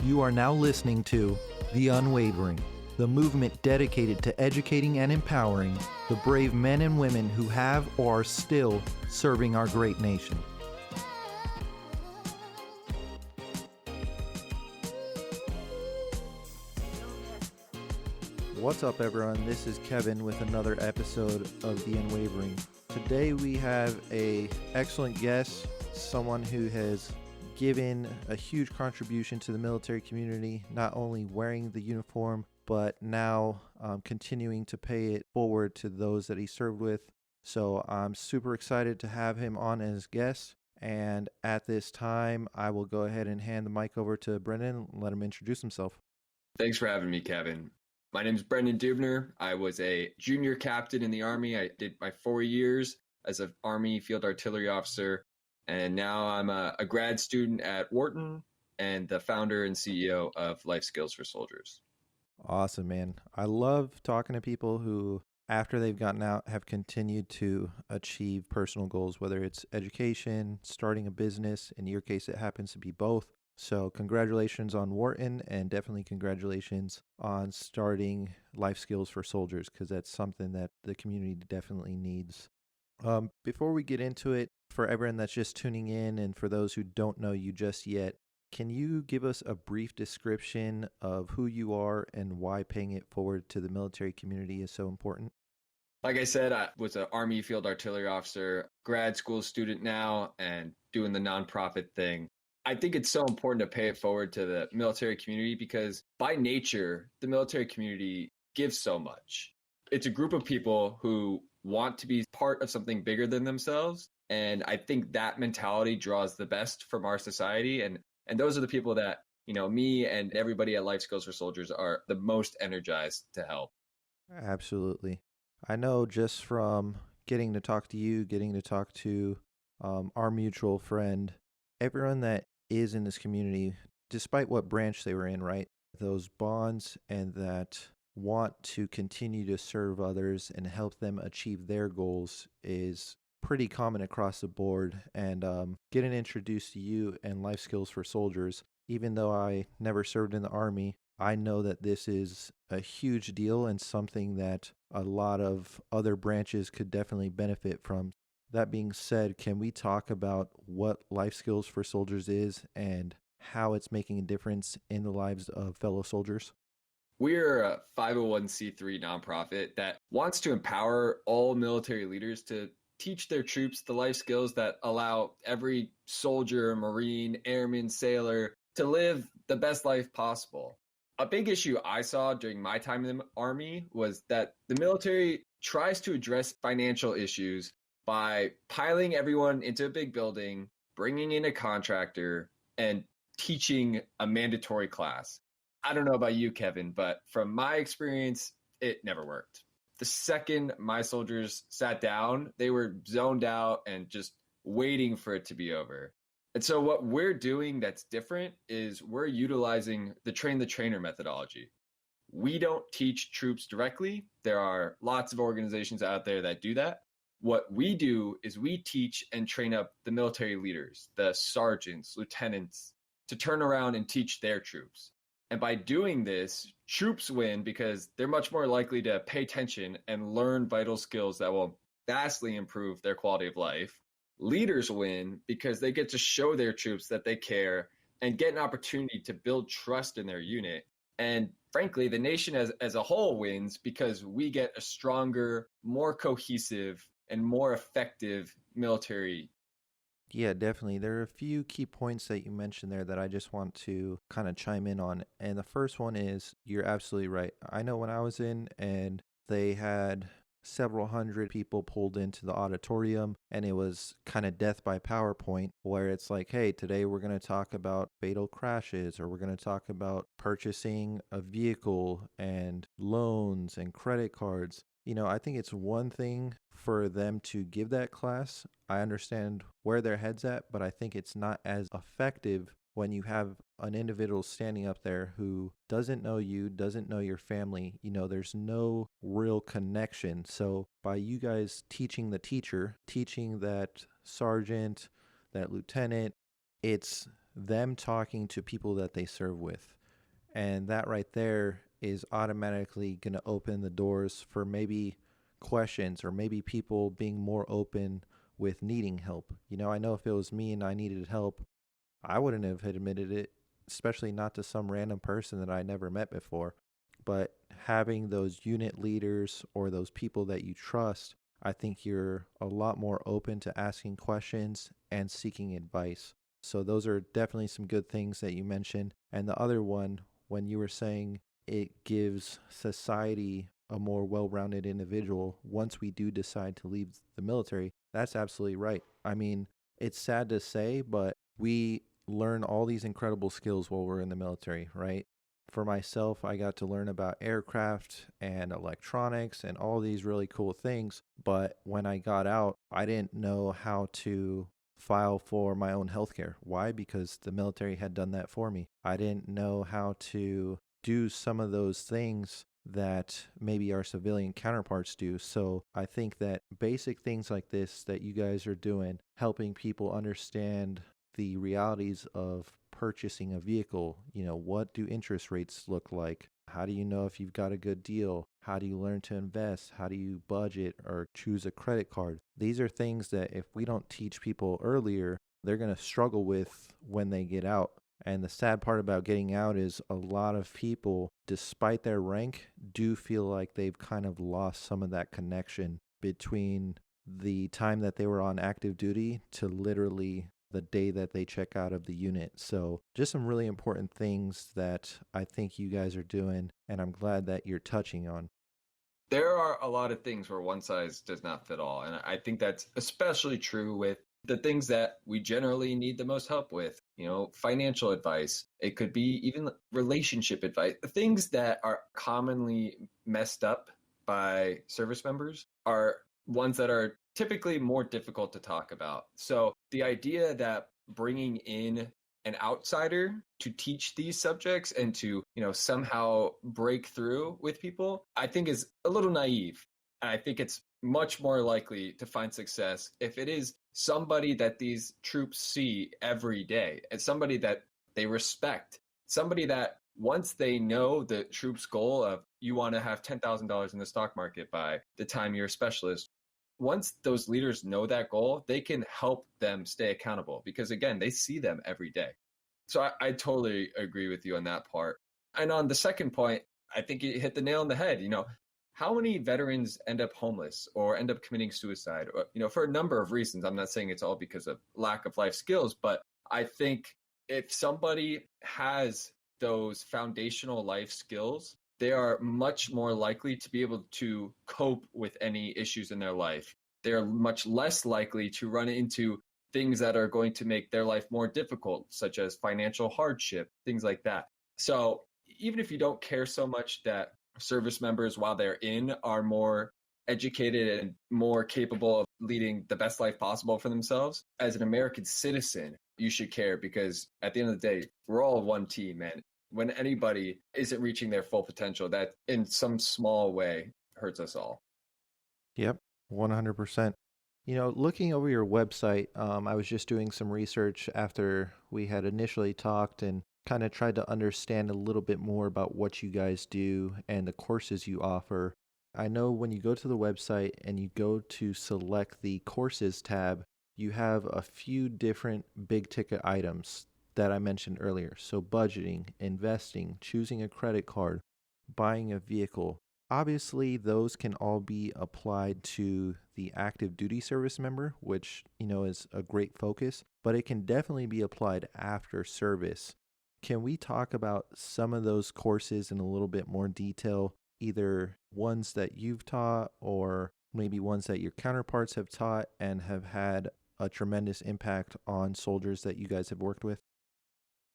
You are now listening to The Unwavering, the movement dedicated to educating and empowering the brave men and women who have or are still serving our great nation. What's up, everyone? This is Kevin with another episode of The Unwavering. Today we have an excellent guest, someone who has given a huge contribution to the military community, not only wearing the uniform, but now continuing to pay it forward to those that he served with. So I'm super excited to have him on as guest. And at this time, I will go ahead and hand the mic over to Brendan and let him introduce himself. Thanks for having me, Kevin. My name is Brendan Duebner. I was a junior captain in the Army. I did my 4 years as an Army Field Artillery Officer. And now I'm a grad student at Wharton and the founder and CEO of Life Skills for Soldiers. Awesome, man. I love talking to people who, after they've gotten out, have continued to achieve personal goals, whether it's education, starting a business. In your case, it happens to be both. So congratulations on Wharton, and definitely congratulations on starting Life Skills for Soldiers, because that's something that the community definitely needs. Before we get into it, for everyone that's just tuning in and for those who don't know you just yet, can you give us a brief description of who you are and why paying it forward to the military community is so important? Like I said, I was an Army Field Artillery Officer, grad school student now, and doing the nonprofit thing. I think it's so important to pay it forward to the military community because by nature, the military community gives so much. It's a group of people who want to be part of something bigger than themselves. And I think that mentality draws the best from our society. And those are the people that, me and everybody at Life Skills for Soldiers are the most energized to help. Absolutely. I know just from getting to talk to you, getting to talk to our mutual friend, everyone that is in this community, despite what branch they were in, right? Those bonds and that want to continue to serve others and help them achieve their goals is pretty common across the board. And getting introduced to you and Life Skills for Soldiers, even though I never served in the Army, I know that this is a huge deal and something that a lot of other branches could definitely benefit from. That being said, can we talk about what Life Skills for Soldiers is and how it's making a difference in the lives of fellow soldiers? We're a 501c3 nonprofit that wants to empower all military leaders to teach their troops the life skills that allow every soldier, Marine, airman, sailor to live the best life possible. A big issue I saw during my time in the Army was that the military tries to address financial issues by piling everyone into a big building, bringing in a contractor, and teaching a mandatory class. I don't know about you, Kevin, but from my experience, it never worked. The second my soldiers sat down, they were zoned out and just waiting for it to be over. And so what we're doing that's different is we're utilizing the train the trainer methodology. We don't teach troops directly. There are lots of organizations out there that do that. What we do is we teach and train up the military leaders, the sergeants, lieutenants, to turn around and teach their troops. And by doing this, troops win because they're much more likely to pay attention and learn vital skills that will vastly improve their quality of life. Leaders win because they get to show their troops that they care and get an opportunity to build trust in their unit. And frankly, the nation as a whole wins because we get a stronger, more cohesive, and more effective military. Yeah, definitely. There are a few key points that you mentioned there that I just want to kind of chime in on. And the first one is, you're absolutely right. I know when I was in and they had several hundred people pulled into the auditorium and it was kind of death by PowerPoint, where it's like, hey, today we're going to talk about fatal crashes, or we're going to talk about purchasing a vehicle and loans and credit cards. I think it's one thing for them to give that class. I understand where their head's at, but I think it's not as effective when you have an individual standing up there who doesn't know you, doesn't know your family. There's no real connection. So by you guys teaching the teacher, teaching that sergeant, that lieutenant, it's them talking to people that they serve with. And that right there is automatically going to open the doors for maybe questions or maybe people being more open with needing help. I know if it was me and I needed help, I wouldn't have admitted it, especially not to some random person that I never met before. But having those unit leaders or those people that you trust, I think you're a lot more open to asking questions and seeking advice. So, those are definitely some good things that you mentioned. And the other one, when you were saying it gives society a more well rounded individual once we do decide to leave the military, that's absolutely right. I mean, it's sad to say, but we learn all these incredible skills while we're in the military, right? For myself, I got to learn about aircraft and electronics and all these really cool things. But when I got out, I didn't know how to file for my own healthcare. Why? Because the military had done that for me. I didn't know how to do some of those things that maybe our civilian counterparts do. So I think that basic things like this that you guys are doing, helping people understand the realities of purchasing a vehicle. What do interest rates look like? How do you know if you've got a good deal? How do you learn to invest? How do you budget or choose a credit card? These are things that if we don't teach people earlier, they're going to struggle with when they get out. And the sad part about getting out is a lot of people, despite their rank, do feel like they've kind of lost some of that connection between the time that they were on active duty to literally the day that they check out of the unit. So, just some really important things that I think you guys are doing, and I'm glad that you're touching on. There are a lot of things where one size does not fit all. And I think that's especially true with the things that we generally need the most help with, financial advice. It could be even relationship advice. The things that are commonly messed up by service members are ones that are typically more difficult to talk about. So the idea that bringing in an outsider to teach these subjects and to, somehow break through with people, I think is a little naive. I think it's much more likely to find success if it is somebody that these troops see every day and somebody that they respect, somebody that once they know the troops' goal of you want to have $10,000 in the stock market by the time you're a specialist, once those leaders know that goal, they can help them stay accountable because, again, they see them every day. So I totally agree with you on that part. And on the second point, I think you hit the nail on the head. How many veterans end up homeless or end up committing suicide? Or, for a number of reasons. I'm not saying it's all because of lack of life skills, but I think if somebody has those foundational life skills, they are much more likely to be able to cope with any issues in their life. They are much less likely to run into things that are going to make their life more difficult, such as financial hardship, things like that. So even if you don't care so much that service members, while they're in, are more educated and more capable of leading the best life possible for themselves, as an American citizen, you should care because at the end of the day, we're all one team, man. When anybody isn't reaching their full potential, that in some small way hurts us all. Yep, 100%. Looking over your website, I was just doing some research after we had initially talked and kind of tried to understand a little bit more about what you guys do and the courses you offer. I know when you go to the website and you go to select the courses tab, you have a few different big ticket items that I mentioned earlier. So, budgeting, investing, choosing a credit card, buying a vehicle. Obviously, those can all be applied to the active duty service member, which, is a great focus, but it can definitely be applied after service. Can we talk about some of those courses in a little bit more detail, either ones that you've taught or maybe ones that your counterparts have taught and have had a tremendous impact on soldiers that you guys have worked with?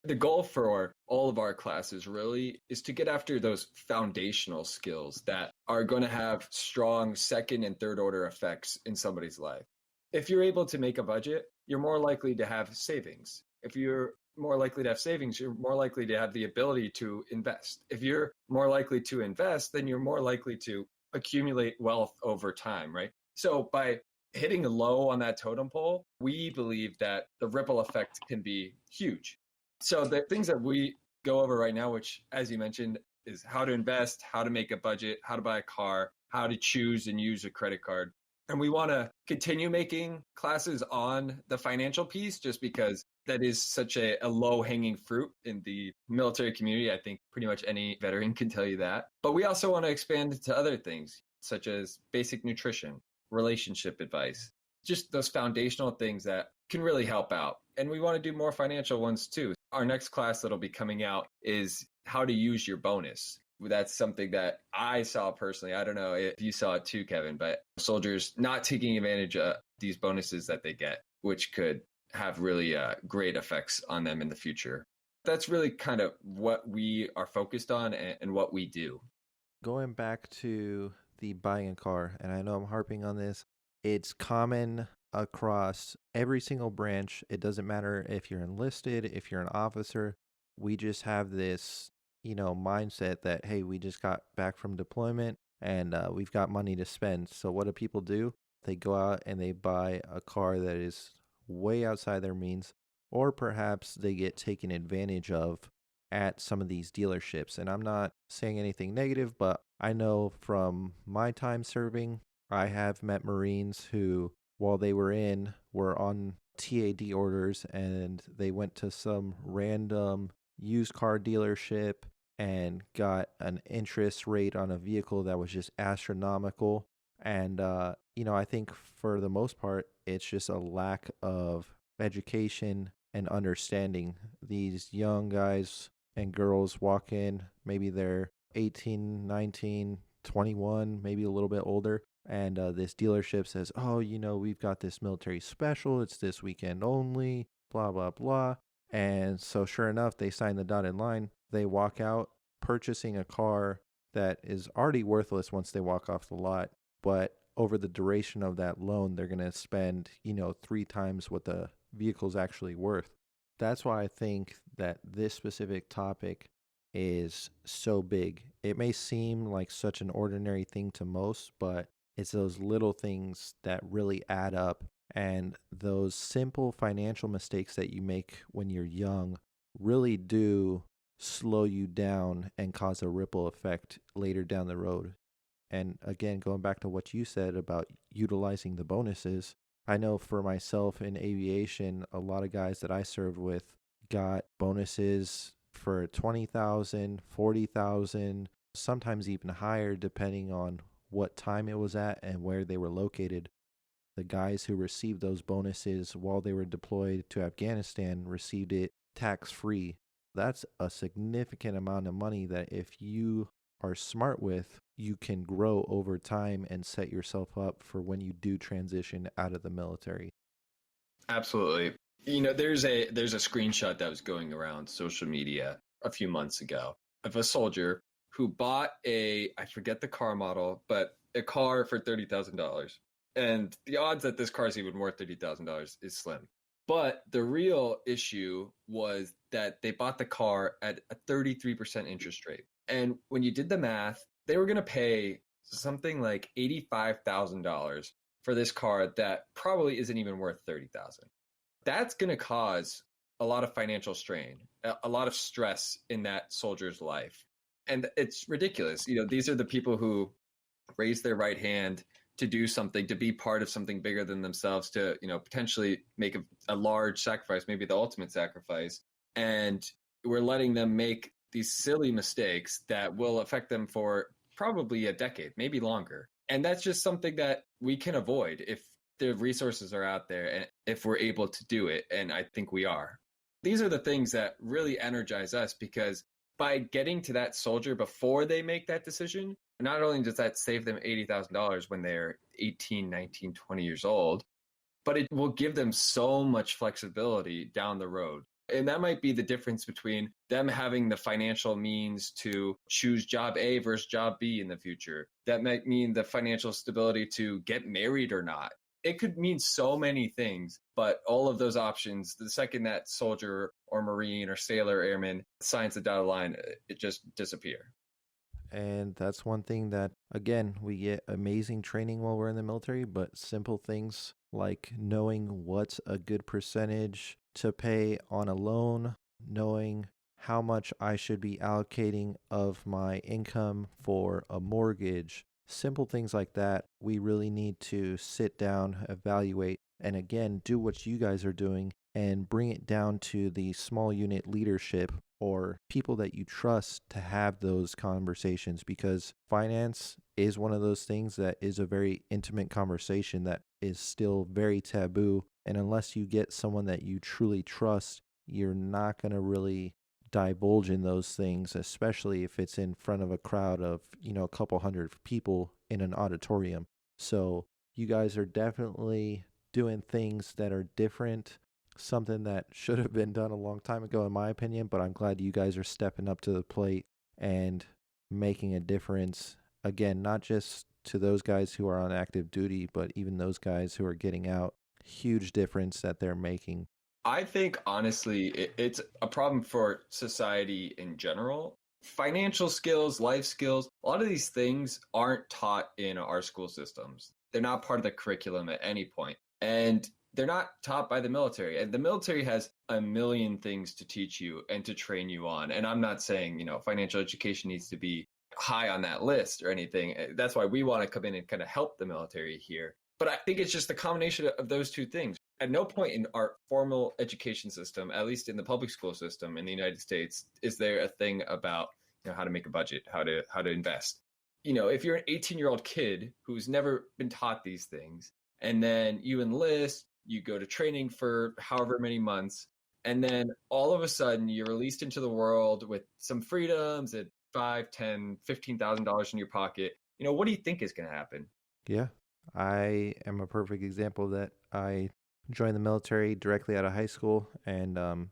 The goal for all of our classes really is to get after those foundational skills that are going to have strong second and third order effects in somebody's life. If you're able to make a budget, you're more likely to have savings. If you're more likely to have savings, you're more likely to have the ability to invest. If you're more likely to invest, then you're more likely to accumulate wealth over time, right? So by hitting low on that totem pole, we believe that the ripple effect can be huge. So the things that we go over right now, which, as you mentioned, is how to invest, how to make a budget, how to buy a car, how to choose and use a credit card. And we want to continue making classes on the financial piece just because that is such a low hanging fruit in the military community. I think pretty much any veteran can tell you that. But we also want to expand to other things, such as basic nutrition, relationship advice, just those foundational things that can really help out. And we want to do more financial ones too. Our next class that'll be coming out is how to use your bonus. That's something that I saw personally. I don't know if you saw it too, Kevin, but soldiers not taking advantage of these bonuses that they get, which could have really great effects on them in the future. That's really kind of what we are focused on and what we do. Going back to the buying a car, and I know I'm harping on this, it's common across every single branch. It doesn't matter if you're enlisted, if you're an officer. We just have this, mindset that, hey, we just got back from deployment and we've got money to spend. So what do people do? They go out and they buy a car that is way outside their means, or perhaps they get taken advantage of at some of these dealerships. And I'm not saying anything negative, but I know from my time serving, I have met Marines who, while they were on TAD orders and they went to some random used car dealership and got an interest rate on a vehicle that was just astronomical. And, I think for the most part, it's just a lack of education and understanding. These young guys and girls walk in, maybe they're 18, 19, 21, maybe a little bit older. And this dealership says, oh, we've got this military special. It's this weekend only, blah, blah, blah. And so, sure enough, they sign the dotted line. They walk out purchasing a car that is already worthless once they walk off the lot. But over the duration of that loan, they're going to spend, 3 times what the vehicle's actually worth. That's why I think that this specific topic is so big. It may seem like such an ordinary thing to most, but it's those little things that really add up. And those simple financial mistakes that you make when you're young really do slow you down and cause a ripple effect later down the road. And again, going back to what you said about utilizing the bonuses, I know for myself in aviation, a lot of guys that I served with got bonuses for 20,000, 40,000, sometimes even higher depending on what time it was at and where they were located. The guys who received those bonuses while they were deployed to Afghanistan received it tax free. That's a significant amount of money that if you are smart with, you can grow over time and set yourself up for when you do transition out of the military. Absolutely. There's a screenshot that was going around social media a few months ago of a soldier who bought I forget the car model, but a car for $30,000. And the odds that this car is even worth $30,000 is slim. But the real issue was that they bought the car at a 33% interest rate. And when you did the math, they were going to pay something like $85,000 for this car that probably isn't even worth $30,000. That's going to cause a lot of financial strain, a lot of stress in that soldier's life. And it's ridiculous. These are the people who raise their right hand to do something, to be part of something bigger than themselves, to, potentially make a large sacrifice, maybe the ultimate sacrifice. And we're letting them make these silly mistakes that will affect them for probably a decade, maybe longer. And that's just something that we can avoid if the resources are out there and if we're able to do it. And I think we are. These are the things that really energize us, because by getting to that soldier before they make that decision, not only does that save them $80,000 when they're 18, 19, 20 years old, but it will give them so much flexibility down the road. And that might be the difference between them having the financial means to choose job A versus job B in the future. That might mean the financial stability to get married or not. It could mean so many things, but all of those options, the second that soldier or Marine or sailor airman signs the dotted line, it just disappear. And that's one thing that, again, we get amazing training while we're in the military, but simple things like knowing what's a good percentage to pay on a loan knowing how much I should be allocating of my income for a mortgage, simple things like that. We really need to sit down, evaluate, and again, do what you guys are doing and bring it down to the small unit leadership or people that you trust to have those conversations, because finance is one of those things that is a very intimate conversation that is still very taboo. And unless you get someone that you truly trust, you're not going to really divulge in those things, especially if it's in front of a crowd of, a couple hundred people in an auditorium. So you guys are definitely doing things that are different, something that should have been done a long time ago, in my opinion, but I'm glad you guys are stepping up to the plate and making a difference. Again, not just to those guys who are on active duty, but even those guys who are getting out. Huge difference that they're making. I think honestly, it's a problem for society in general. Financial skills, life skills, a lot of these things aren't taught in our school systems. They're not part of the curriculum at any point. And they're not taught by the military. And the military has a million things to teach you and to train you on. And I'm not saying, financial education needs to be high on that list or anything. That's why we want to come in and kind of help the military here. But I think it's just the combination of those two things. At no point in our formal education system, at least in the public school system in the United States, is there a thing about how to make a budget, how to invest. If you're an 18-year-old kid who's never been taught these things, and then you enlist, you go to training for however many months, and then all of a sudden you're released into the world with some freedoms at $5, $10, $15,000 in your pocket. What do you think is going to happen? Yeah, I am a perfect example of that. I joined the military directly out of high school, and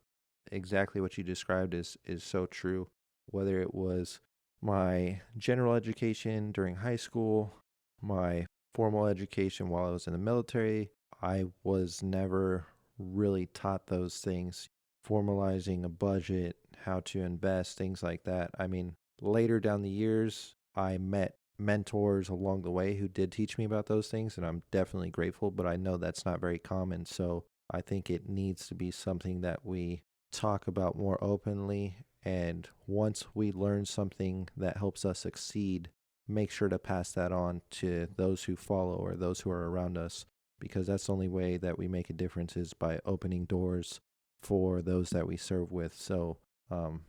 exactly what you described is so true. Whether it was my general education during high school, my formal education while I was in the military, I was never really taught those things. Formalizing a budget, how to invest, things like that. I mean, later down the years, I met mentors along the way who did teach me about those things, and I'm definitely grateful, but I know that's not very common. So I think it needs to be something that we talk about more openly. And once we learn something that helps us succeed, make sure to pass that on to those who follow or those who are around us, because that's the only way that we make a difference is by opening doors for those that we serve with. So I'm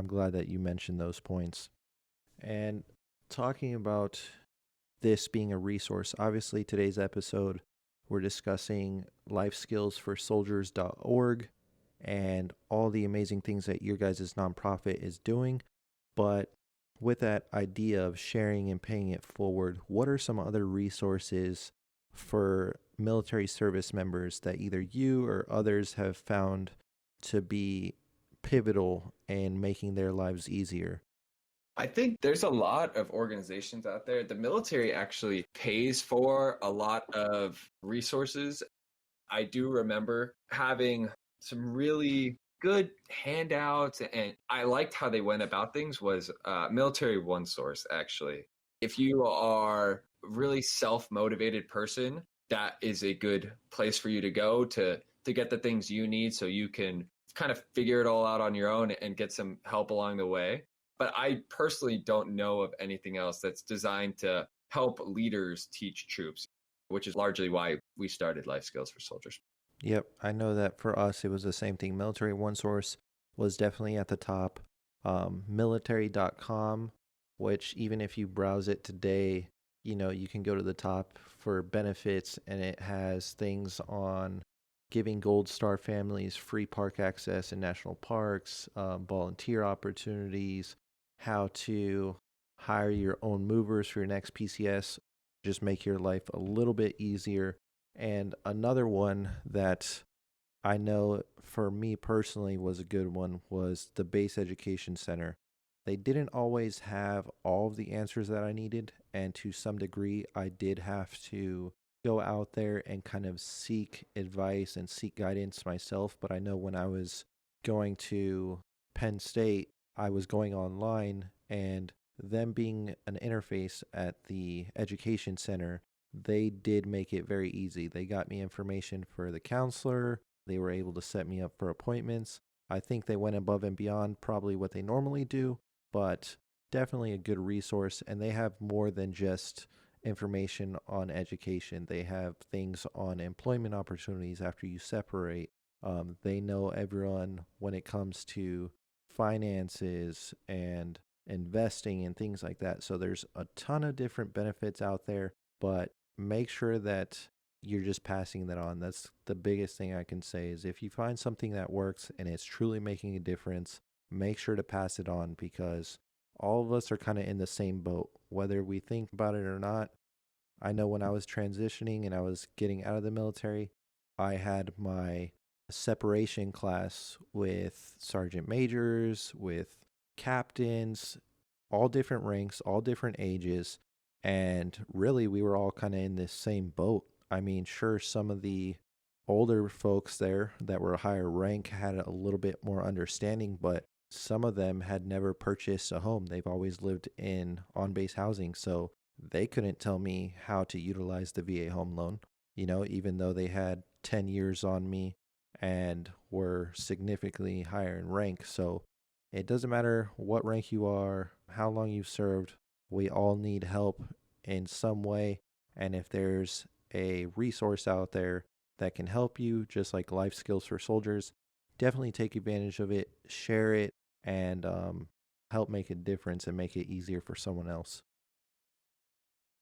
glad that you mentioned those points. And talking about this being a resource, obviously today's episode, we're discussing lifeskillsforsoldiers.org and all the amazing things that your guys' nonprofit is doing. But with that idea of sharing and paying it forward, what are some other resources for military service members that either you or others have found to be pivotal in making their lives easier? I think there's a lot of organizations out there. The military actually pays for a lot of resources. I do remember having some really good handouts, and I liked how they went about things. Was Military One Source, actually. If you are a really self-motivated person, that is a good place for you to go to get the things you need so you can kind of figure it all out on your own and get some help along the way. But I personally don't know of anything else that's designed to help leaders teach troops, which is largely why we started Life Skills for Soldiers. Yep, I know that for us it was the same thing. Military One Source was definitely at the top. Military.com, which even if you browse it today, you can go to the top for benefits, and it has things on giving Gold Star families free park access in national parks, volunteer opportunities, how to hire your own movers for your next PCS, just make your life a little bit easier. And another one that I know for me personally was a good one was the Base Education Center. They didn't always have all of the answers that I needed, and to some degree, I did have to go out there and kind of seek advice and seek guidance myself. But I know when I was going to Penn State, I was going online, and them being an interface at the education center, they did make it very easy. They got me information for the counselor. They were able to set me up for appointments. I think they went above and beyond probably what they normally do, but definitely a good resource. And they have more than just information on education. They have things on employment opportunities after you separate. They know everyone when it comes to finances and investing and things like that. So there's a ton of different benefits out there, but make sure that you're just passing that on. That's the biggest thing I can say is if you find something that works and it's truly making a difference, make sure to pass it on because all of us are kind of in the same boat, whether we think about it or not. I know when I was transitioning and I was getting out of the military, I had my separation class with sergeant majors, with captains, all different ranks, all different ages. And really, we were all kind of in this same boat. I mean, sure, some of the older folks there that were a higher rank had a little bit more understanding, but some of them had never purchased a home. They've always lived in on base housing. So they couldn't tell me how to utilize the VA home loan, even though they had 10 years on me and were significantly higher in rank. So it doesn't matter what rank you are, how long you've served, we all need help in some way. And if there's a resource out there that can help you, just like Life Skills for Soldiers, definitely take advantage of it, share it, and help make a difference and make it easier for someone else.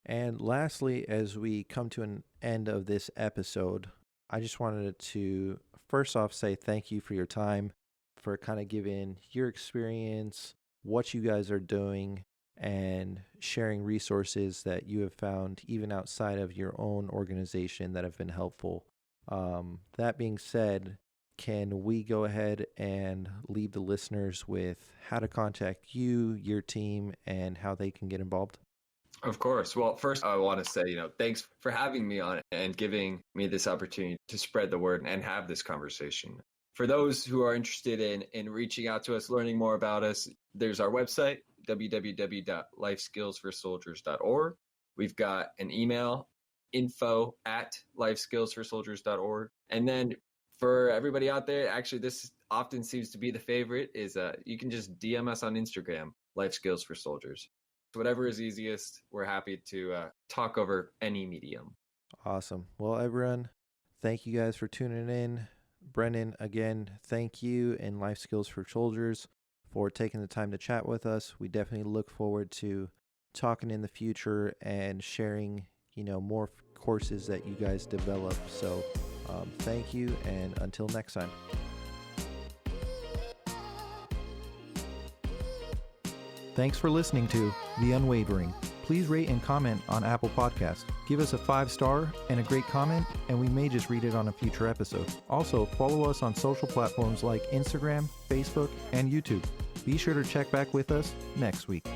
And lastly, as we come to an end of this episode, I just wanted to first off say thank you for your time, for kind of giving your experience, what you guys are doing, and sharing resources that you have found even outside of your own organization that have been helpful. That being said, can we go ahead and leave the listeners with how to contact you, your team, and how they can get involved? Of course. Well, first, I want to say, thanks for having me on and giving me this opportunity to spread the word and have this conversation. For those who are interested in reaching out to us, learning more about us, there's our website, www.lifeskillsforsoldiers.org. We've got an email, info@lifeskillsforsoldiers.org. And then for everybody out there, actually, this often seems to be the favorite, is you can just DM us on Instagram, Life Skills for Soldiers. Whatever is easiest, we're happy to talk over any medium. Awesome. Well, everyone, thank you guys for tuning in. Brendan, again, thank you and Life Skills for Soldiers for taking the time to chat with us. We definitely look forward to talking in the future and sharing, more courses that you guys develop. So thank you, and until next time. Thanks for listening to The Unwavering. Please rate and comment on Apple Podcasts. Give us a 5-star and a great comment, and we may just read it on a future episode. Also, follow us on social platforms like Instagram, Facebook, and YouTube. Be sure to check back with us next week.